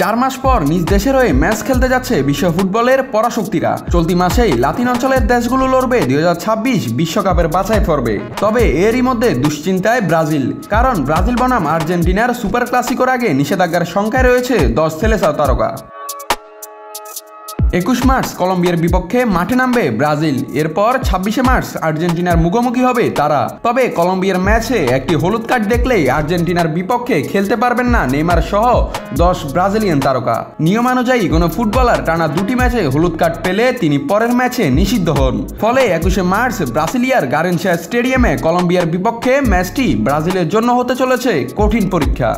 4 মাস পর নিজ দেশের হয়ে ম্যাচ খেলতে যাচ্ছে বিশ্ব ফুটবলের পরাশক্তিরা। চলতি মাসেই লাতিন অঞ্চলের দেশগুলো লড়বে 2026 বিশ্বকাপের বাছাই পর্বে। তবে এরই মধ্যে দুশ্চিন্তায় ব্রাজিল, কারণ ব্রাজিল বনাম আর্জেন্টিনার সুপার ক্লাসিকোর আগে নিষেধাজ্ঞার সংখ্যায় রয়েছে 10 সেলেসাও তারকা। 21 মার্চ কলম্বিয়ার বিপক্ষে মাঠে নামবে ব্রাজিল। এরপর 26 মার্চ আর্জেন্টিনার মুখোমুখি হবে তারা। তবে কলম্বিয়ার ম্যাচে একটি হলুদ কার্ড দেখলেই আর্জেন্টিনার বিপক্ষে খেলতে পারবেন না নেইমার সহ 10 ব্রাজিলিয়ান তারকা। নিয়মানুযায়ী কোনো ফুটবলার টানা 2টি ম্যাচে হলুদ কার্ড পেলে তিনি পরের ম্যাচে নিষিদ্ধ হন। ফলে 21 মার্চ ব্রাসিলিয়ার গারেনশিয়া স্টেডিয়ামে কলম্বিয়ার বিপক্ষে ম্যাচটি ব্রাজিলের জন্য হতে চলেছে কঠিন পরীক্ষা।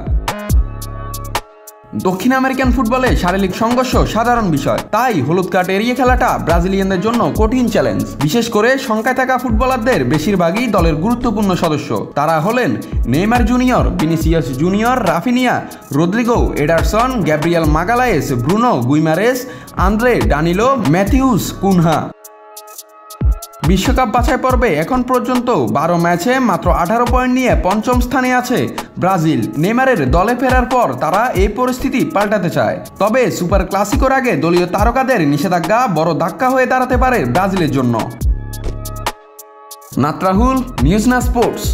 দক্ষিণ আমেরিকান ফুটবলে শারীরিক সংঘর্ষ সাধারণ বিষয়, তাই হলুদ কার্ড এড়িয়ে খেলাটা ব্রাজিলিয়ানদের জন্য কঠিন চ্যালেঞ্জ। বিশেষ করে সংখ্যায় থাকা ফুটবলারদের বেশিরভাগই দলের গুরুত্বপূর্ণ সদস্য। তারা হলেন Neymar Junior, Vinicius Junior, Raphinha, Rodrygo, Ederson, Gabriel Magalhaes, Bruno Guimaraes, Andre, Danilo, Matheus, Cunha. বিশ্বকাপ বাছাই পর্বে এখন পর্যন্ত 12 ম্যাচে মাত্র 18 পয়েন্ট নিয়ে পঞ্চম স্থানে আছে ব্রাজিল। নেইমারের দলে ফেরার পর তারা এই পরিস্থিতি পাল্টাতে চায়। তবে সুপার ক্লাসিকোর আগে দলীয় তারকাদের নিষেধাজ্ঞা বড় ধাক্কা হয়ে দাঁড়াতে পারে ব্রাজিলের জন্য। নাত রাহুল, নিউজ না স্পোর্টস।